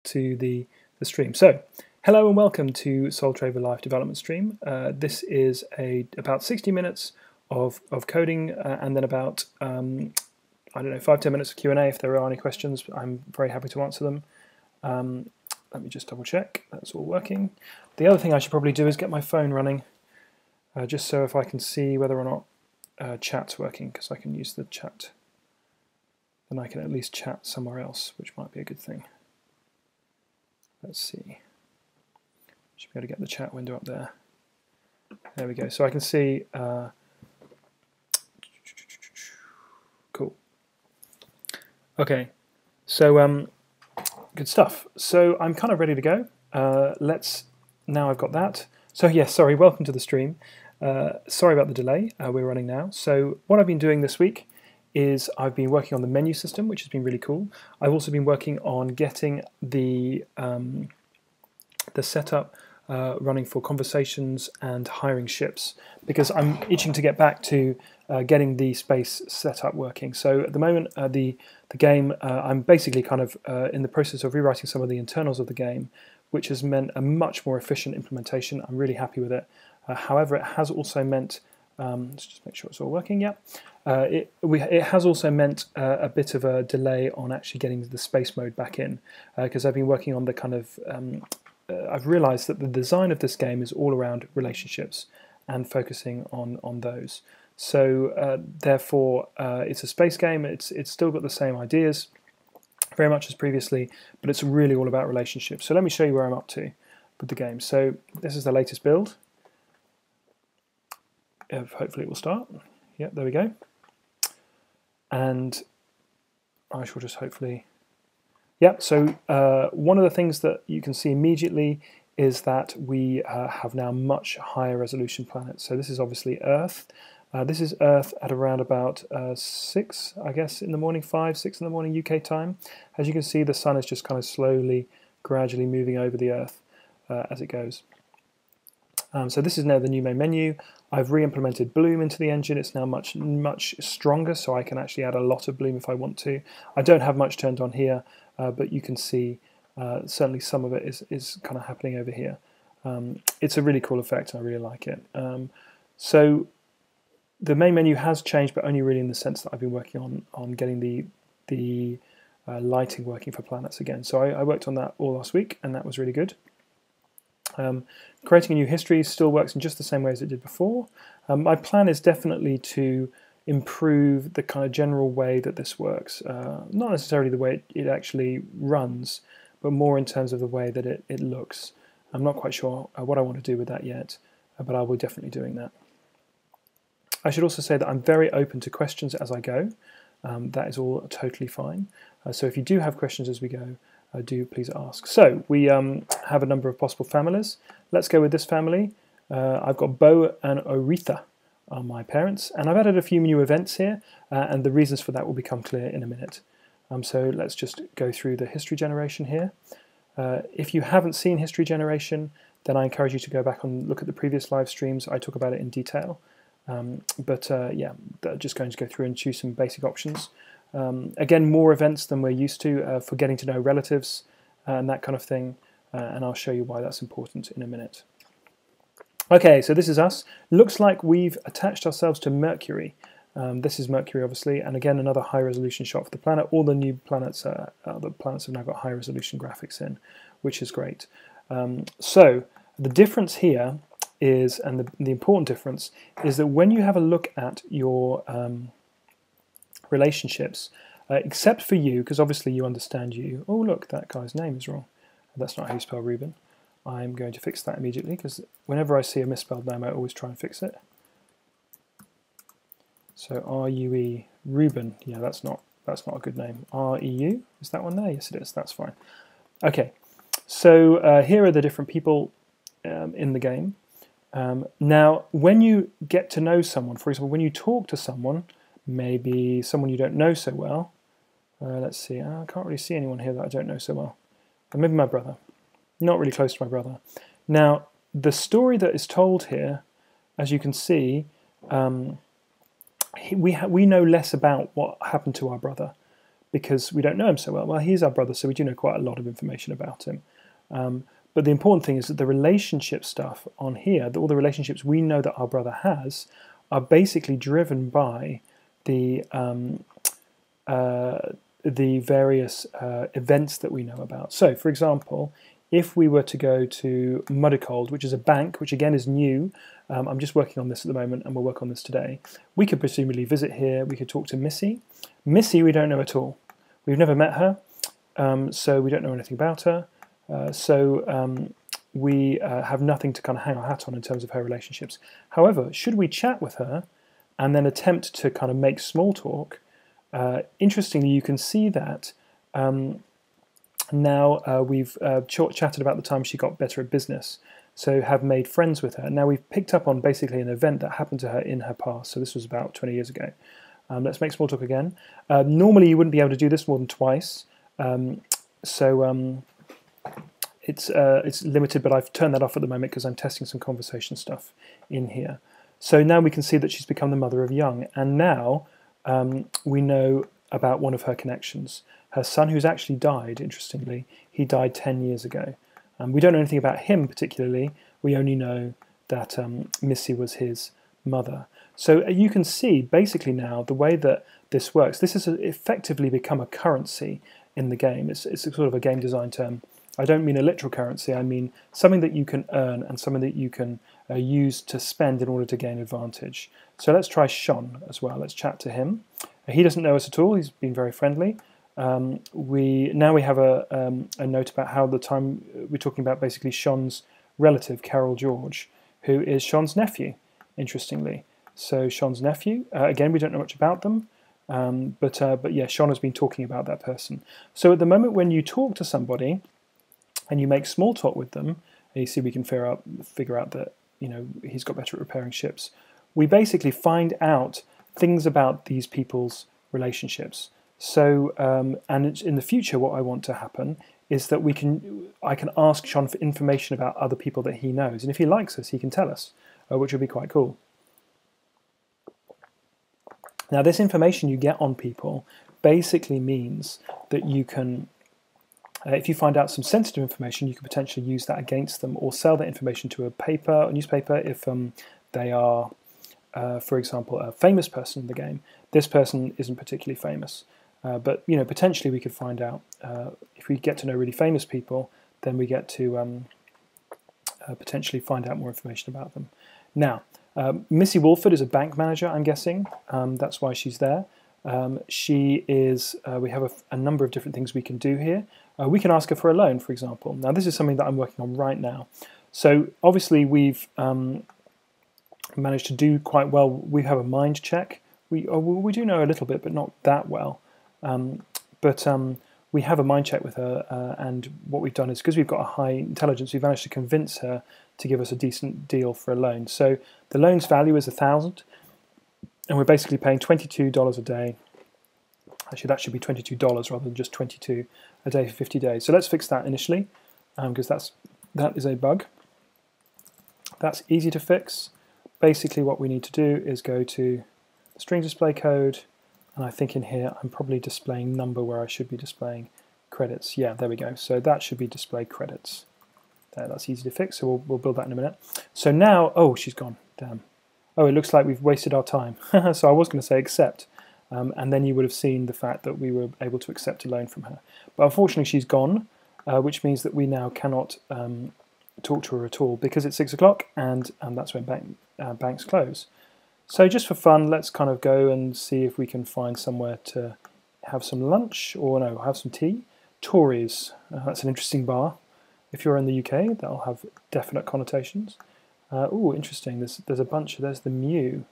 to the stream. So, hello and welcome to Soltraver Live Development Stream. This is about 60 minutes of coding and then about, I don't know, 5-10 minutes of Q&A. If there are any questions, I'm very happy to answer them. Let me just double check that's all working. The other thing I should probably do is get my phone running, just so if I can see whether or not chat's working, because I can use the chat. Then I can at least chat somewhere else, which might be a good thing. Let's see. Should be able to get the chat window up there. There we go. So I can see. Cool. Okay. So good stuff. So I'm kind of ready to go. Now I've got that. So yes, sorry. Welcome to the stream. Sorry about the delay. We're running now. So what I've been doing this week is I've been working on the menu system, which has been really cool. I've also been working on getting the setup running for conversations and hiring ships, because I'm itching to get back to getting the space setup working. So at the moment, the game, I'm basically kind of in the process of rewriting some of the internals of the game, which has meant a much more efficient implementation. I'm really happy with it. However, it has also meant let's just make sure it's all working. Yeah, it has also meant a bit of a delay on actually getting the space mode back in, because I've been working on the kind of I've realised that the design of this game is all around relationships and focusing on those. So therefore, it's a space game. It's still got the same ideas, very much as previously, but it's really all about relationships. So let me show you where I'm up to with the game. So this is the latest build. Hopefully it will start. Yeah, there we go. And I shall just hopefully... Yeah, so one of the things that you can see immediately is that we have now much higher resolution planets. So this is obviously Earth. This is Earth at around about 6, I guess, in the morning, 5, 6 in the morning UK time. As you can see, the sun is just kind of slowly, gradually moving over the Earth as it goes. So this is now the new main menu. I've re-implemented bloom into the engine. It's now much stronger, so I can actually add a lot of bloom if I want to. I don't have much turned on here, but you can see certainly some of it is kind of happening over here. It's a really cool effect. I really like it. So the main menu has changed, but only really in the sense that I've been working on getting the lighting working for planets again. So I worked on that all last week, and that was really good. Creating a new history still works in just the same way as it did before. My plan is definitely to improve the kind of general way that this works. Not necessarily the way it actually runs, but more in terms of the way that it looks. I'm not quite sure what I want to do with that yet, but I will definitely be doing that. I should also say that I'm very open to questions as I go. That is all totally fine. So if you do have questions as we go, do please ask. So we have a number of possible families. Let's go with this family. I've got Bo and Oretha are my parents, and I've added a few new events here, and the reasons for that will become clear in a minute. So let's just go through the history generation here. If you haven't seen history generation, then I encourage you to go back and look at the previous live streams. I talk about it in detail. Yeah, just going to go through and choose some basic options. Again, more events than we're used to for getting to know relatives and that kind of thing, and I'll show you why that's important in a minute. Okay, so this is us. Looks like we've attached ourselves to Mercury. This is Mercury, obviously, and again, another high-resolution shot for the planet. All the new planets, the planets have now got high-resolution graphics in, which is great. So the difference here is, and the important difference, is that when you have a look at your relationships, except for you, because obviously you understand you. Oh, look, that guy's name is wrong. That's not how you spell Ruben. I'm going to fix that immediately, because whenever I see a misspelled name, I always try and fix it. So R-U-E, Ruben. Yeah, that's not a good name. R-E-U, is that one there? Yes, it is. That's fine. Okay, so here are the different people in the game. Now, when you get to know someone, for example, when you talk to someone, maybe someone you don't know so well. Let's see, I can't really see anyone here that I don't know so well. Maybe my brother. Not really close to my brother. Now, the story that is told here, as you can see, we know less about what happened to our brother, because we don't know him so well. Well, he's our brother, so we do know quite a lot of information about him. But the important thing is that the relationship stuff on here, all the relationships we know that our brother has, are basically driven by the various events that we know about. So, for example, if we were to go to Muddicold, which is a bank, which again is new, I'm just working on this at the moment and we'll work on this today, we could presumably visit here, we could talk to Missy. Missy we don't know at all. We've never met her, so we don't know anything about her. We have nothing to kind of hang our hat on in terms of her relationships. However, should we chat with her and then attempt to kind of make small talk, interestingly, you can see that now we've chatted about the time she got better at business, so have made friends with her. Now we've picked up on basically an event that happened to her in her past, so this was about 20 years ago. Let's make small talk again. Normally you wouldn't be able to do this more than twice, it's limited, but I've turned that off at the moment because I'm testing some conversation stuff in here. So now we can see that she's become the mother of Young, and now we know about one of her connections. Her son, who's actually died, interestingly, he died 10 years ago. We don't know anything about him particularly, we only know that Missy was his mother. So you can see basically now the way that this works. This has effectively become a currency in the game. It's a sort of a game design term. I don't mean a literal currency, I mean something that you can earn and something that you can use to spend in order to gain advantage. So let's try Sean as well. Let's chat to him. He doesn't know us at all. He's been very friendly. We have a note about how the time we're talking about basically Sean's relative, Carol George, who is Sean's nephew, interestingly. So Sean's nephew, again, we don't know much about them, but yeah, Sean has been talking about that person. So at the moment when you talk to somebody and you make small talk with them, and you see we can figure out that he's got better at repairing ships, we basically find out things about these people's relationships. So, and in the future, what I want to happen is that I can ask Sean for information about other people that he knows, and if he likes us, he can tell us, which would be quite cool. Now, this information you get on people basically means that you can, if you find out some sensitive information, you can potentially use that against them or sell that information to a newspaper if they are, for example, a famous person in the game. This person isn't particularly famous, but potentially we could find out if we get to know really famous people, then we get to potentially find out more information about them. Now, Missy Wolford is a bank manager, I'm guessing. That's why she's there. She is. We have a number of different things we can do here. We can ask her for a loan, for example. Now, this is something that I'm working on right now. So obviously we've managed to do quite well. We have a mind check. We do know a little bit, but not that well. We have a mind check with her, and what we've done is, because we've got a high intelligence, we've managed to convince her to give us a decent deal for a loan. So the loan's value is $1,000, and we're basically paying $22 a day. Actually, that should be $22 rather than just 22 a day for 50 days. So let's fix that initially, because that is a bug. That's easy to fix. Basically, what we need to do is go to the string display code, and I think in here I'm probably displaying number where I should be displaying credits. Yeah, there we go. So that should be display credits. There, that's easy to fix, so we'll build that in a minute. So now, oh, she's gone, damn. Oh, it looks like we've wasted our time. So I was going to say accept, and then you would have seen the fact that we were able to accept a loan from her. But unfortunately she's gone, which means that we now cannot talk to her at all, because it's 6 o'clock and that's when banks close. So just for fun, let's kind of go and see if we can find somewhere to have some lunch, or no, have some tea. Tories, that's an interesting bar. If you're in the UK, that'll have definite connotations. Oh, interesting, there's a bunch, there's the Mew.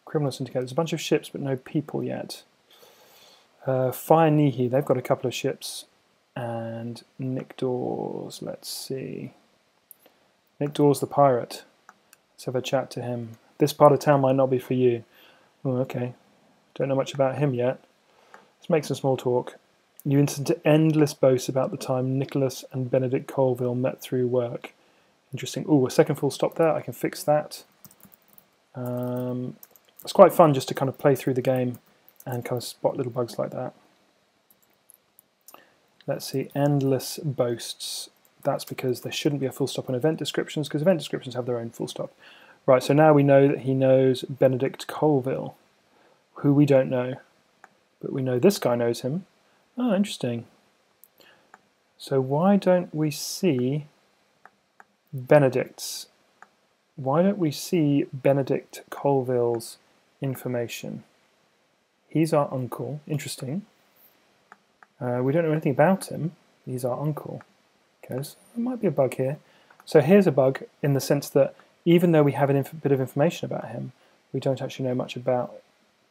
Criminal Syndicate, there's a bunch of ships but no people yet. Fire Nihi, they've got a couple of ships. And Nick Dawes, let's see. Nick Dawes the pirate. Let's have a chat to him. This part of town might not be for you. Oh, okay. Don't know much about him yet. Let's make some small talk. You into endless boasts about the time Nicholas and Benedict Colville met through work. Interesting. Oh, a second full stop there. I can fix that. It's quite fun just to kind of play through the game and kind of spot little bugs like that. Let's see, endless boasts. That's because there shouldn't be a full stop on event descriptions, because event descriptions have their own full stop. Right, so now we know that he knows Benedict Colville, who we don't know, but we know this guy knows him. Oh, interesting. So why don't we see Benedict's? Why don't we see Benedict Colville's information? He's our uncle. Interesting. We don't know anything about him. He's our uncle. Okay, so there might be a bug here. So here's a bug in the sense that even though we have a bit of information about him, we don't actually know much about.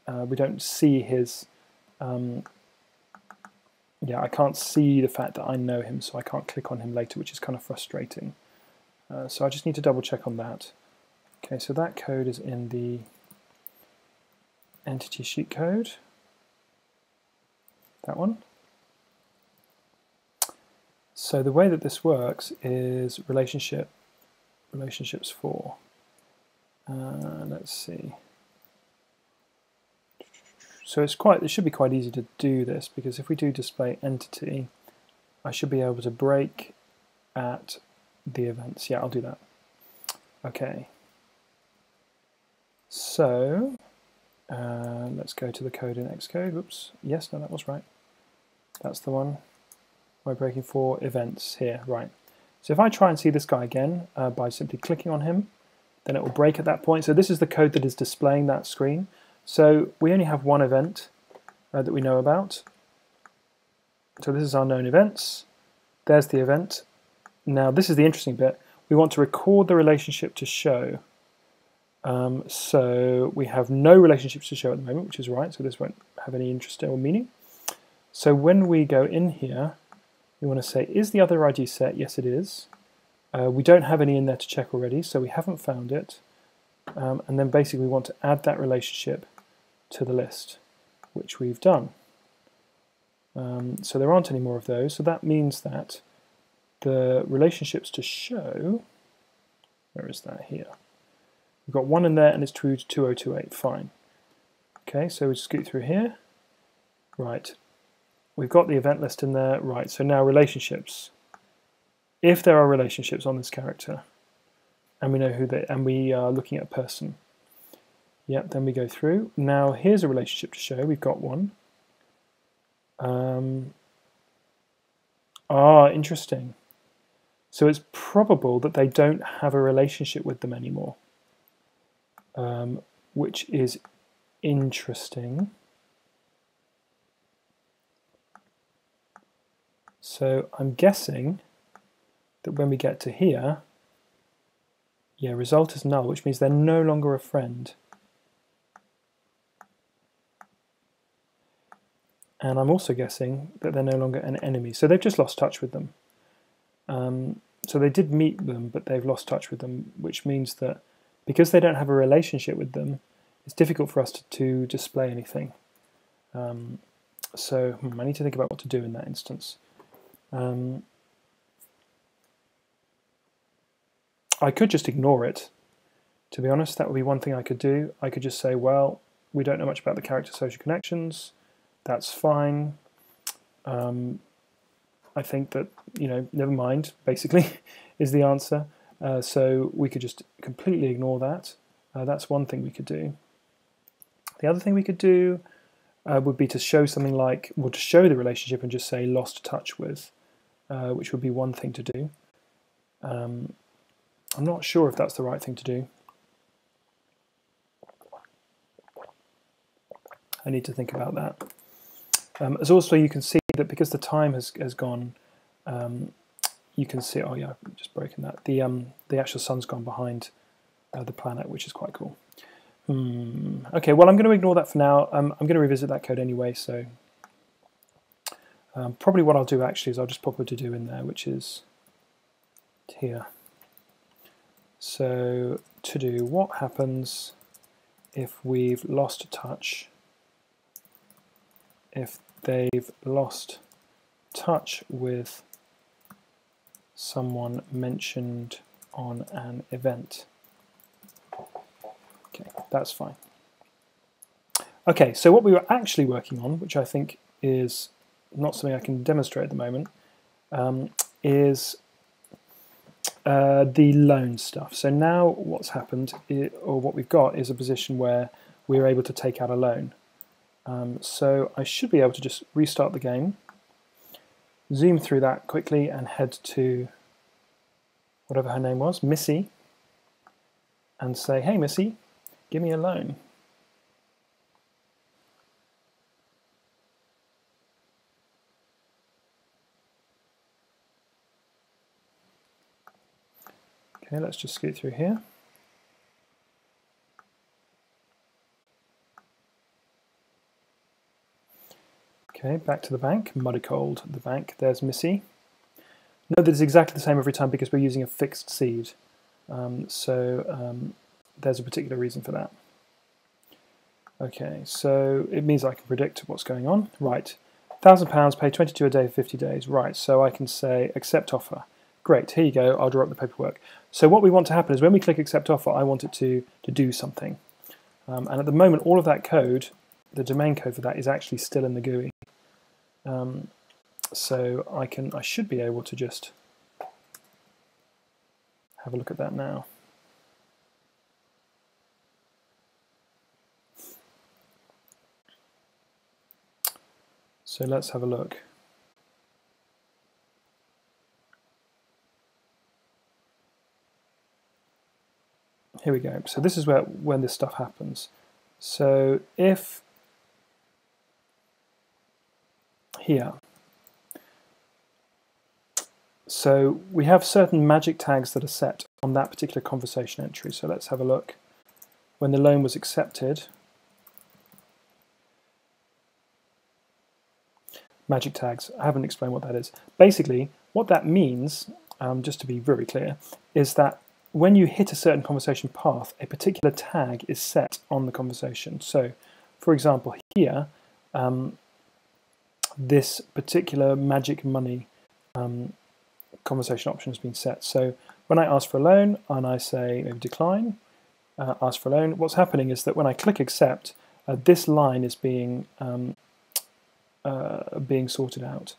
We don't see his. Yeah, I can't see the fact that I know him, so I can't click on him later, which is kind of frustrating. So I just need to double check on that. Okay, so that code is in the entity sheet code. That one. So the way that this works is relationships for. Let's see. So it should be quite easy to do this, because if we do display entity, I should be able to break at the events. Yeah, I'll do that. Okay. So let's go to the code in Xcode. Whoops. Yes, no, that was right. That's the one. We're breaking for events here. Right. So if I try and see this guy again by simply clicking on him, then it will break at that point. So this is the code that is displaying that screen. So we only have one event that we know about. So this is our known events. There's the event. Now this is the interesting bit. We want to record the relationship to show. So we have no relationships to show at the moment, which is right. So this won't have any interest or meaning. So when we go in here, we want to say, is the other ID set? Yes, it is. We don't have any in there to check already, so we haven't found it. And then basically we want to add that relationship to the list, which we've done. So there aren't any more of those, so that means that the relationships to show, where is that here? We've got one in there and it's true to 2028, fine. Okay, so we scoot through here. Right, we've got the event list in there. Right, so now relationships. If there are relationships on this character, and we know who they, and we are looking at a person, yep, then we go through. Now here's a relationship to show. We've got one. Interesting. So it's probable that they don't have a relationship with them anymore, which is interesting. So I'm guessing that when we get to here, yeah, result is null, which means they're no longer a friend. And I'm also guessing that they're no longer an enemy. So they've just lost touch with them. So they did meet them, but they've lost touch with them, which means that because they don't have a relationship with them, it's difficult for us to display anything. So I need to think about what to do in that instance. I could just ignore it. To be honest, that would be one thing I could do. I could just say, well, we don't know much about the character social connections. That's fine. I think that, never mind, basically, is the answer. So we could just completely ignore that. That's one thing we could do. The other thing we could do would be to show something like, well, to show the relationship and just say lost touch with, which would be one thing to do. I'm not sure if that's the right thing to do. I need to think about that. As also you can see that because the time has gone, you can see, oh yeah, I've just broken that. The actual sun's gone behind the planet, which is quite cool. Okay, well I'm going to ignore that for now. I'm going to revisit that code anyway, so probably what I'll do actually is I'll just pop a to-do in there, which is here. So to do, what happens if we've lost touch, if they've lost touch with someone mentioned on an event. Okay, that's fine. Okay, so what we were actually working on, which I think is not something I can demonstrate at the moment, is the loan stuff. So now what's happened, or what we've got, is a position where we're able to take out a loan. So I should be able to just restart the game, zoom through that quickly, and head to whatever her name was, Missy, and say, hey Missy, give me a loan. Okay, let's just scoot through here. Okay, back to the bank, muddy cold, the bank, there's Missy. Note that it's exactly the same every time because we're using a fixed seed. There's a particular reason for that. Okay, so it means I can predict what's going on. Right, £1,000, pay 22 a day for 50 days. Right, so I can say accept offer. Great, here you go, I'll draw up the paperwork. So what we want to happen is when we click accept offer, I want it to do something. And at the moment, all of that code, the domain code for that is actually still in the GUI. So I should be able to just have a look at that now. So let's have a look. Here we go. So this is when this stuff happens. So if here, so we have certain magic tags that are set on that particular conversation entry. So let's have a look. When the loan was accepted, magic tags, I haven't explained what that is. Basically, what that means, just to be very clear, is that when you hit a certain conversation path, a particular tag is set on the conversation. So, for example, here, this particular magic money conversation option has been set. So when I ask for a loan and I say maybe decline, ask for a loan, what's happening is that when I click accept, this line is being sorted out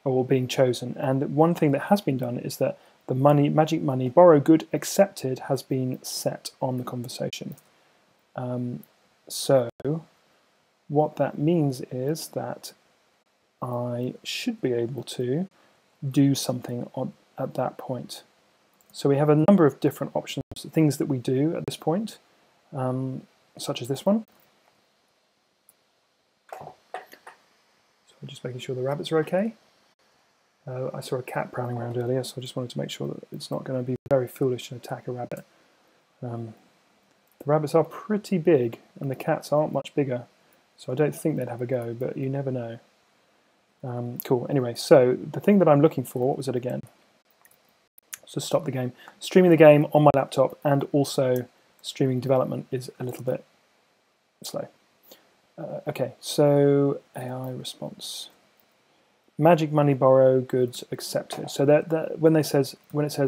or being chosen. And one thing that has been done is that the magic money borrow good accepted has been set on the conversation. So what that means is that I should be able to do something at that point. So we have a number of different options, things that we do at this point, such as this one. So we're just making sure the rabbits are okay. I saw a cat prowling around earlier, so I just wanted to make sure that it's not going to be very foolish and attack a rabbit. The rabbits are pretty big, and the cats aren't much bigger, so I don't think they'd have a go, but you never know. Cool, anyway, so the thing that I'm looking for, what was it again? So stop the game. Streaming the game on my laptop and also streaming development is a little bit slow. Okay, so AI response. Magic money borrow goods accepted. So when it says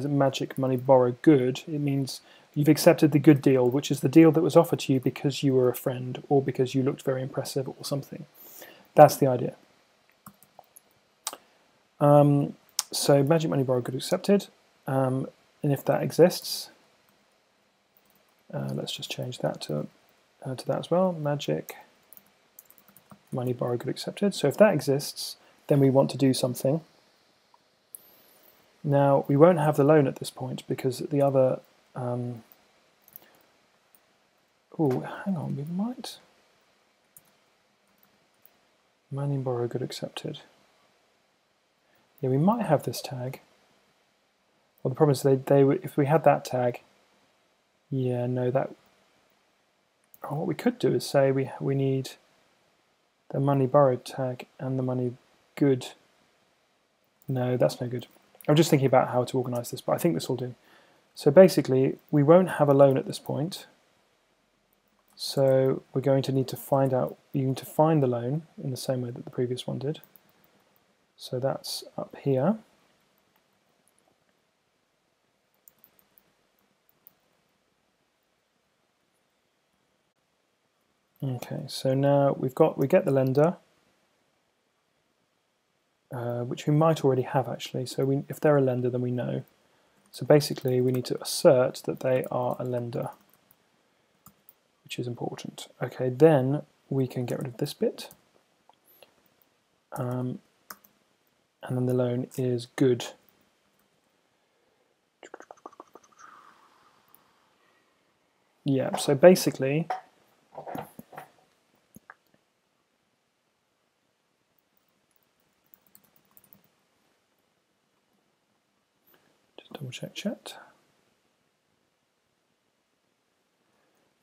magic money borrow good, it means you've accepted the good deal, which is the deal that was offered to you because you were a friend or because you looked very impressive or something. That's the idea. So magic money borrow good accepted, and if that exists, let's just change that to that as well. Magic money borrow good accepted. So if that exists, then we want to do something. Now we won't have the loan at this point because the other. Oh, hang on, we might. Money borrow good accepted. Yeah, we might have this tag. Well, the problem is if we had that tag, yeah, no, that. Oh, what we could do is say we need the money borrowed tag and the money good. No, that's no good. I'm just thinking about how to organize this, but I think this will do. So basically, we won't have a loan at this point. So we're going to need to find out. You need to find the loan in the same way that the previous one did. So that's up here. Okay, so now we get the lender. which we might already have actually. So if they're a lender, then we know. So basically we need to assert that they are a lender, which is important. Okay, then we can get rid of this bit. And then the loan is good. Yeah, so basically just double check chat.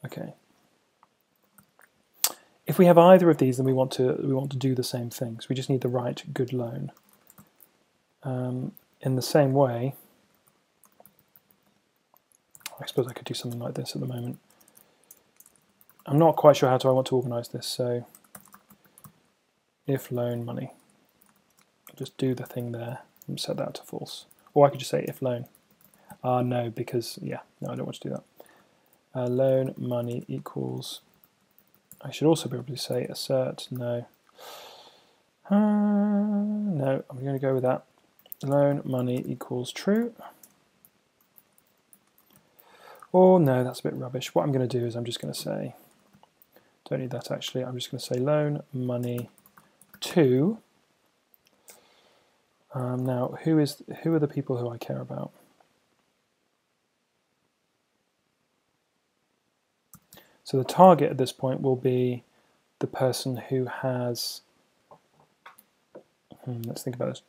Okay. If we have either of these, then we want to do the same things. We just need the right good loan. In the same way, I suppose I could do something like this at the moment. I'm not quite sure how I want to organize this, so if loan money, I'll just do the thing there and set that to false. Or I could just say if loan. No, because, yeah, no, I don't want to do that. Loan money equals, I should also be able to say assert, no. No, I'm going to go with that. Loan money equals true. Or no, that's a bit rubbish. What I'm going to do is I'm just going to say, don't need that actually, I'm just going to say loan money to, now who are the people who I care about? So the target at this point will be the person who has, let's think about this.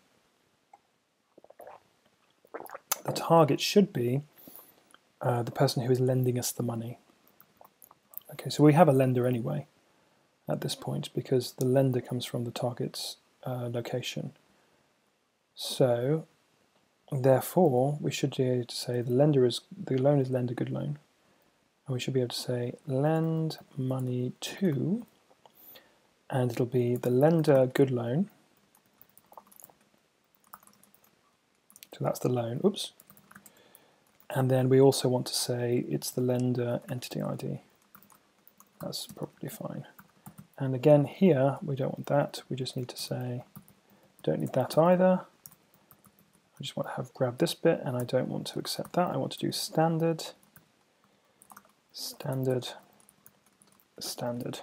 The target should be the person who is lending us the money. Okay, so we have a lender anyway at this point because the lender comes from the target's location. So therefore we should be able to say the loan is lend a good loan. And we should be able to say lend money to, and it'll be the lender good loan. So that's the loan, oops. And then we also want to say it's the lender entity ID. That's probably fine. And again here, we don't want that. We just need to say, don't need that either. I just want to grab this bit and I don't want to accept that. I want to do standard, standard, standard.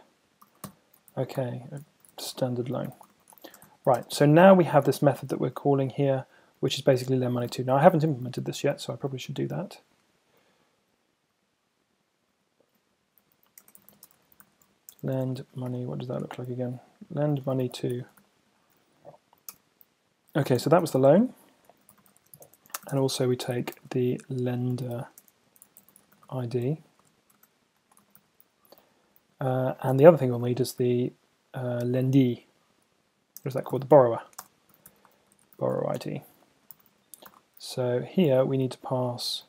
Okay, standard loan. Right, so now we have this method that we're calling here, which is basically lend money to. Now I haven't implemented this yet, so I probably should do that. Lend money, what does that look like again? Lend money to. Okay, so that was the loan. And also we take the lender ID. And the other thing we'll need is the lendee. What is that called? The borrower. Borrower ID. So here we need to pass,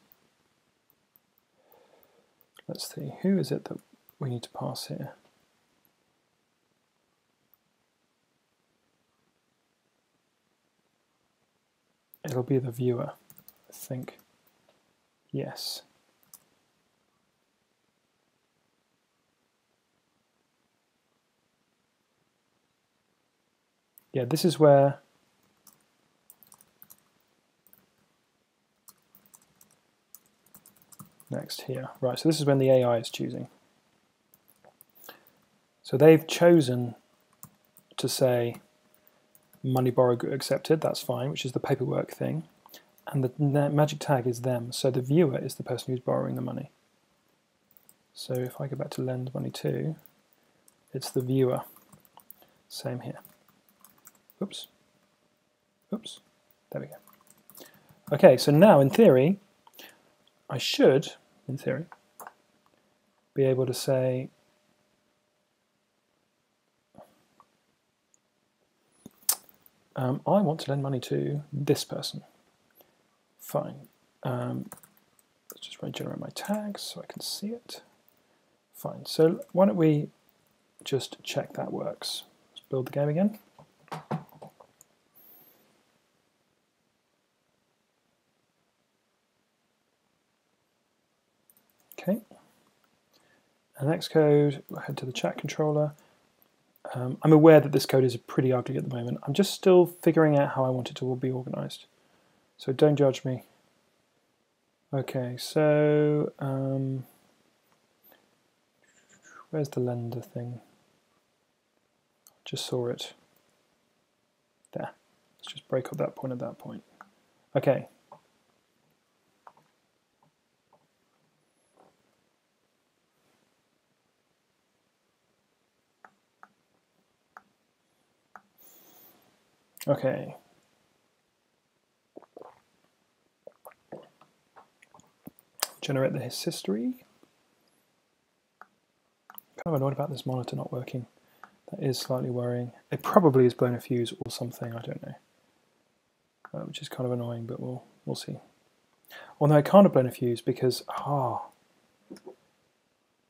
let's see, who is it that we need to pass here? It'll be the viewer, I think. Yes. Yeah, this is where next here. Right, so this is when the AI is choosing. So they've chosen to say money borrowed accepted, that's fine, which is the paperwork thing. And the magic tag is them, so the viewer is the person who's borrowing the money. So if I go back to lend money to, it's the viewer. Same here. Oops. Oops. There we go. Okay, so now in theory, I should, in theory, be able to say I want to lend money to this person. Fine. Let's just regenerate my tags so I can see it. Fine. So why don't we just check that works. Let's build the game again. Okay. And next code, we'll head to the chat controller. I'm aware that this code is pretty ugly at the moment. I'm just still figuring out how I want it to all be organized. So don't judge me. Okay, so where's the lender thing? Just saw it. There. Let's just break up that point at that point. Okay. Okay. Generate the history. Kind of annoyed about this monitor not working. That is slightly worrying. It probably has blown a fuse or something, I don't know. Which is kind of annoying, but we'll see. Although it can't have blown a fuse because,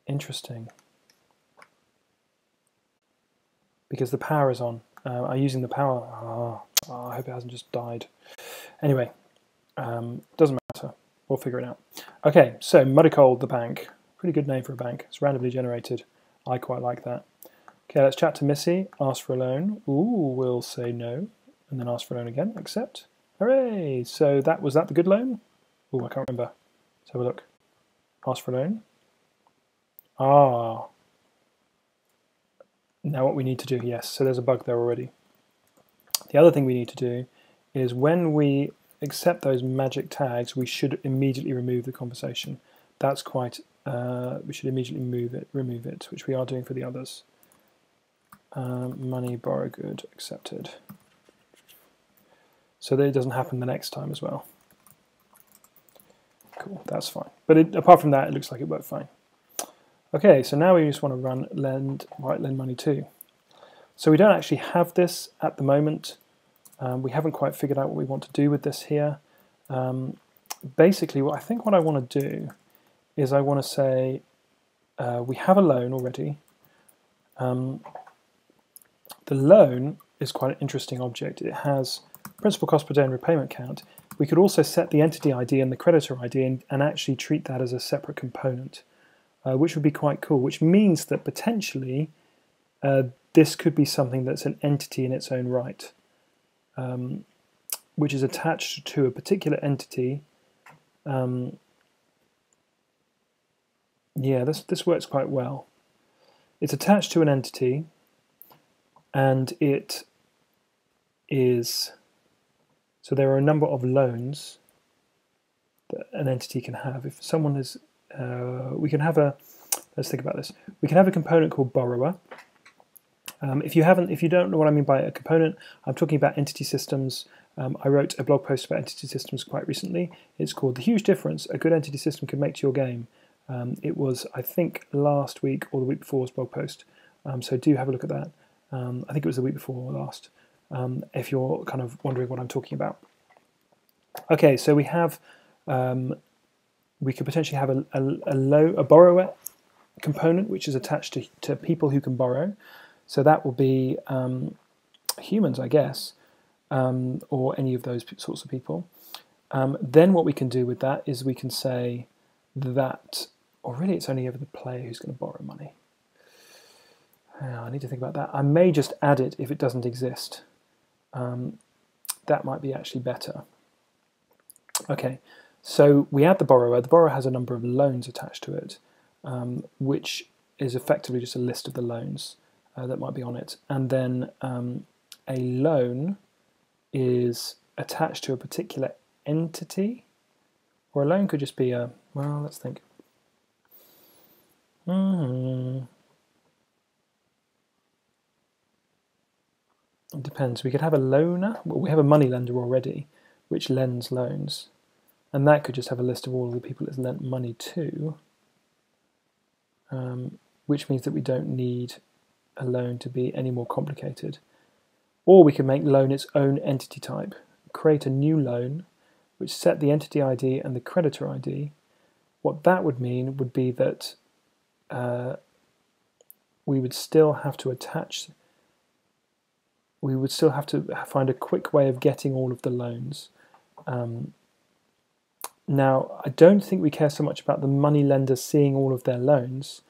interesting. Because the power is on. I'm using the power. I hope it hasn't just died. Anyway, doesn't matter. We'll figure it out. Okay, so Muddy Cold, the bank. Pretty good name for a bank. It's randomly generated. I quite like that. Okay, let's chat to Missy. Ask for a loan. Ooh, we'll say no. And then ask for a loan again. Accept. Hooray! So was that the good loan? Ooh, I can't remember. Let's have a look. Ask for a loan. Now what we need to do, yes, so there's a bug there already. The other thing we need to do is when we accept those magic tags, we should immediately remove the conversation. That's quite, we should immediately remove it, which we are doing for the others. Money, borrow good, accepted. So that it doesn't happen the next time as well. Cool, that's fine. But apart from that, it looks like it worked fine. Okay, so now we just want to run lend money too. So we don't actually have this at the moment. We haven't quite figured out what we want to do with this here. Basically, what I want to do is I want to say we have a loan already. The loan is quite an interesting object. It has principal cost per day and repayment count. We could also set the entity ID and the creditor ID and actually treat that as a separate component, which would be quite cool, which means that potentially this could be something that's an entity in its own right, which is attached to a particular entity. Yeah, this works quite well. It's attached to an entity, and it is, so there are a number of loans that an entity can have. If someone is, we can have let's think about this. We can have a component called borrower. If you don't know what I mean by a component, I'm talking about entity systems. I wrote a blog post about entity systems quite recently. It's called The Huge Difference a Good Entity System Can Make to Your Game. It was, I think, last week or the week before's blog post. So do have a look at that. I think it was the week before or last, if you're kind of wondering what I'm talking about. Okay, so we have, we could potentially have a borrower component which is attached to people who can borrow. So that will be humans, I guess, or any of those sorts of people. Then what we can do with that is we can say that, or really it's only ever the player who's going to borrow money. I need to think about that. I may just add it if it doesn't exist. That might be actually better. Okay, so we add the borrower. The borrower has a number of loans attached to it, which is effectively just a list of the loans that might be on it. And then a loan is attached to a particular entity, or a loan could just be a, well, let's think. It depends. We could have a loaner. Well, we have a money lender already, which lends loans. And that could just have a list of all of the people it's lent money to, which means that we don't need a loan to be any more complicated. Or we can make loan its own entity type, create a new loan, which set the entity ID and the creditor ID. What that would mean would be that we would still have to attach, we would still have to find a quick way of getting all of the loans. Now, I don't think we care so much about the money lender seeing all of their loans,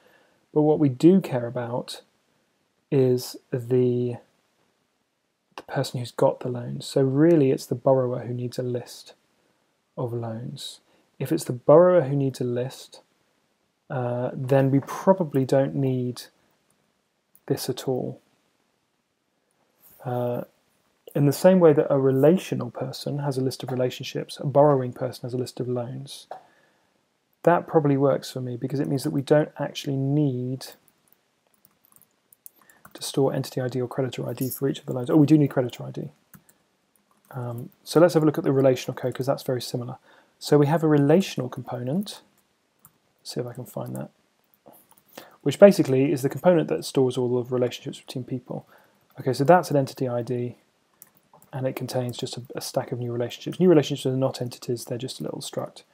but what we do care about is the person who's got the loans. So really it's the borrower who needs a list of loans. If it's the borrower who needs a list, then we probably don't need this at all. In the same way that a relational person has a list of relationships, a borrowing person has a list of loans. That probably works for me because it means that we don't actually need to store entity ID or creditor ID for each of the loans. Oh, we do need creditor ID. So let's have a look at the relational code because that's very similar. So we have a relational component. Let's see if I can find that. Which basically is the component that stores all of relationships between people. Okay, so that's an entity ID, and it contains just a stack of new relationships. New relationships are not entities, they're just a little struct.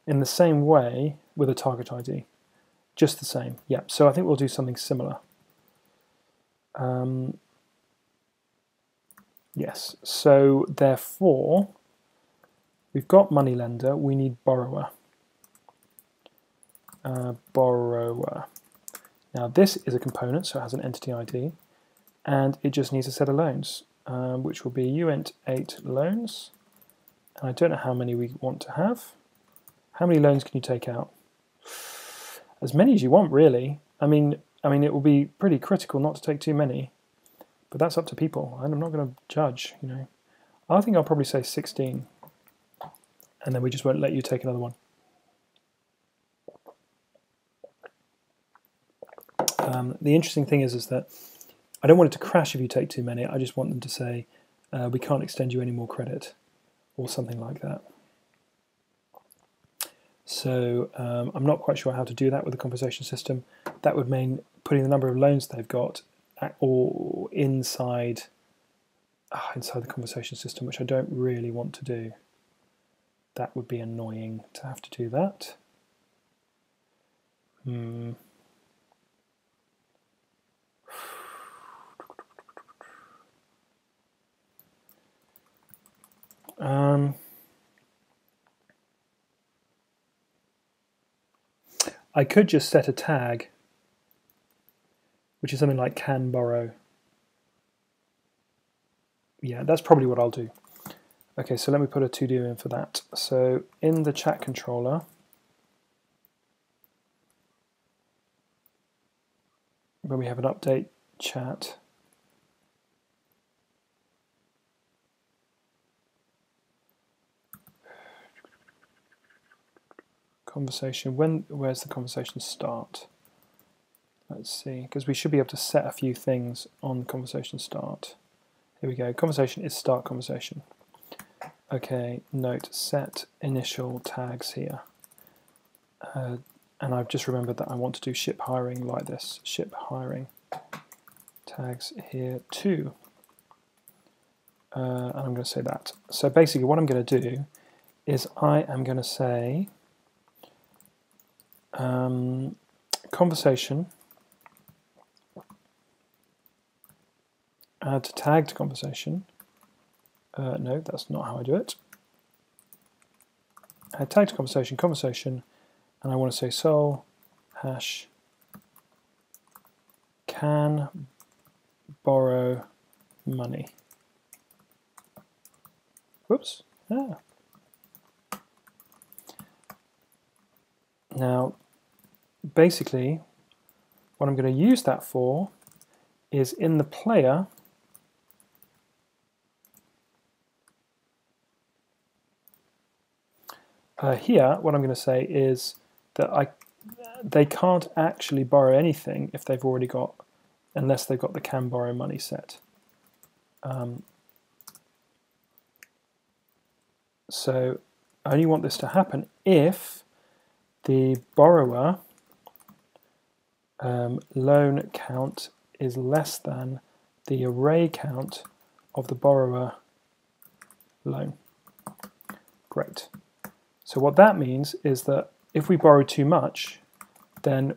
In the same way with a target ID, just the same. Yeah, so I think we'll do something similar. Yes, so therefore, we've got moneylender, we need borrower. Borrower. Now this is a component, so it has an entity ID, and it just needs a set of loans, which will be uint8 loans. And I don't know how many we want to have. How many loans can you take out? As many as you want, really. I mean, it will be pretty critical not to take too many, but that's up to people, and I'm not going to judge. You know, I think I'll probably say 16, and then we just won't let you take another one. The interesting thing is that I don't want it to crash if you take too many. I just want them to say we can't extend you any more credit, or something like that. So I'm not quite sure how to do that with the conversation system. That would mean putting the number of loans they've got or inside the conversation system, which I don't really want to do. That would be annoying to have to do that. I could just set a tag, which is something like can borrow. Yeah, that's probably what I'll do. Okay, so let me put a to-do in for that. So in the chat controller, when we have an update chat, conversation, where's the conversation start? Let's see, because we should be able to set a few things on conversation start. Here we go, conversation is start conversation. Okay, note set initial tags here. And I've just remembered that I want to do ship hiring like this. Ship hiring tags here too. And I'm going to say that. So basically what I'm going to do is I am going to say conversation, add tagged conversation. No, that's not how I do it. Add tagged conversation, and I want to say sol hash can borrow money. Whoops. Ah. Now, basically, what I'm going to use that for is in the player, here, what I'm going to say is that they can't actually borrow anything if they've already got, unless they've got the can borrow money set. So I only want this to happen if the borrower loan count is less than the array count of the borrower loan. Great. So what that means is that if we borrow too much, then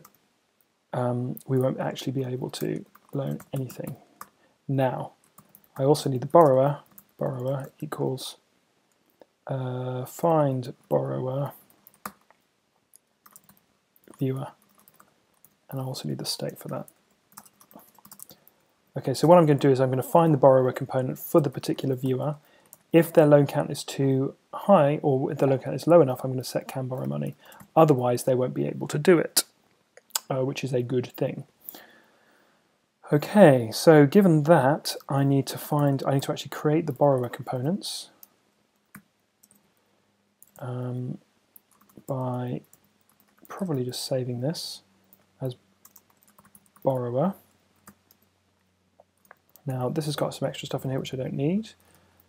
we won't actually be able to loan anything. Now, I also need the borrower equals find borrower viewer, and I also need the state for that. Okay, so what I'm going to do is I'm going to find the borrower component for the particular viewer. If their loan count is too high, or if their loan count is low enough, I'm going to set can borrow money. Otherwise, they won't be able to do it, which is a good thing. Okay, so given that, I need to actually create the borrower components by probably just saving this as borrower. Now this has got some extra stuff in here which I don't need,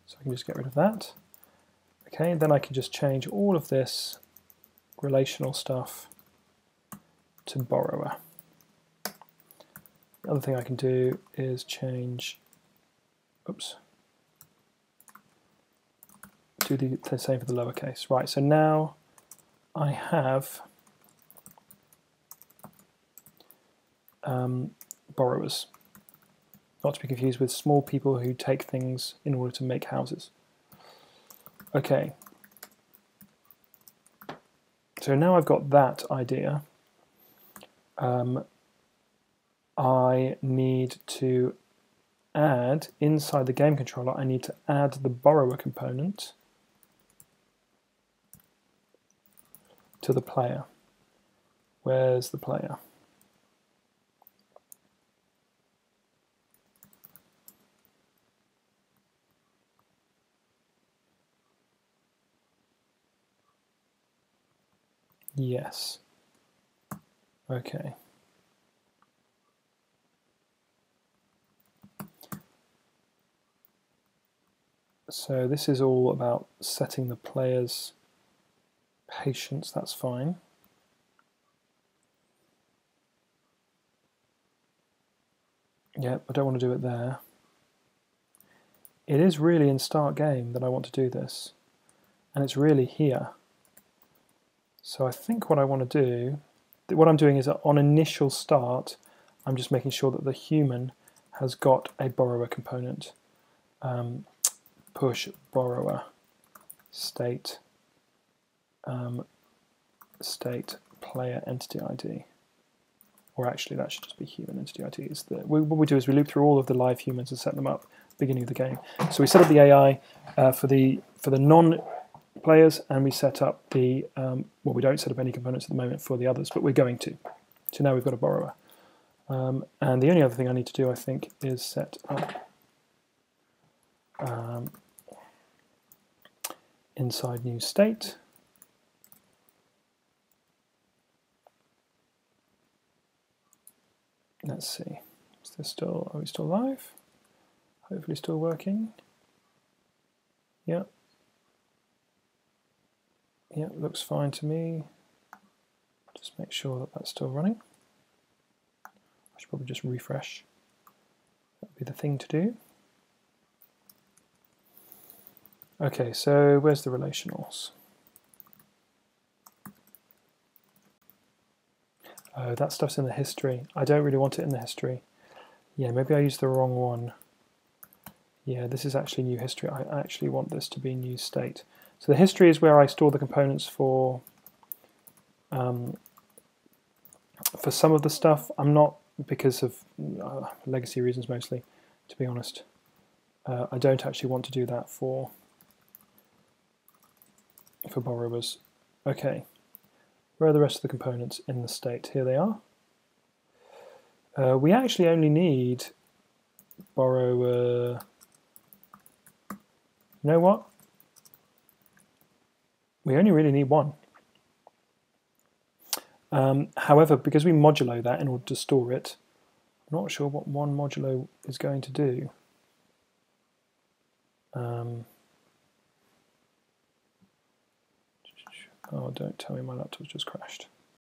so I can just get rid of that. Okay, then I can just change all of this relational stuff to borrower. The other thing I can do is change, do the same for the lowercase. Right, so now I have borrowers. Not to be confused with small people who take things in order to make houses. Okay. So now I've got that idea. I need to add, inside the game controller, I need to add the borrower component to the player. Where's the player? Yes. Okay. So this is all about setting the player's patience, that's fine. Yep, I don't want to do it there. It is really in start game that I want to do this, and it's really here. So I think what I want to do, what I'm doing is that on initial start, I'm just making sure that the human has got a borrower component. Push borrower state state player entity ID. Or actually that should just be human entity ID. What we do is we loop through all of the live humans and set them up at the beginning of the game. So we set up the AI for the non-players, and we set up the, well, we don't set up any components at the moment for the others, but we're going to. So now we've got a borrower. And the only other thing I need to do, I think, is set up inside new state. Let's see. Is this still? Are we still live? Hopefully, still working. Yeah. Yeah, looks fine to me. Just make sure that that's still running. I should probably just refresh. That would be the thing to do. Okay, so where's the relationals? Oh, that stuff's in the history. I don't really want it in the history. Yeah, maybe I used the wrong one. Yeah, this is actually new history. I actually want this to be new state. So the history is where I store the components for some of the stuff. I'm not, because of legacy reasons mostly, to be honest. I don't actually want to do that for borrowers. Okay, where are the rest of the components in the state? Here they are. We actually only need borrower. You know what? We only really need one. However, because we modulo that in order to store it, I'm not sure what one modulo is going to do. Oh, don't tell me my laptop's just crashed.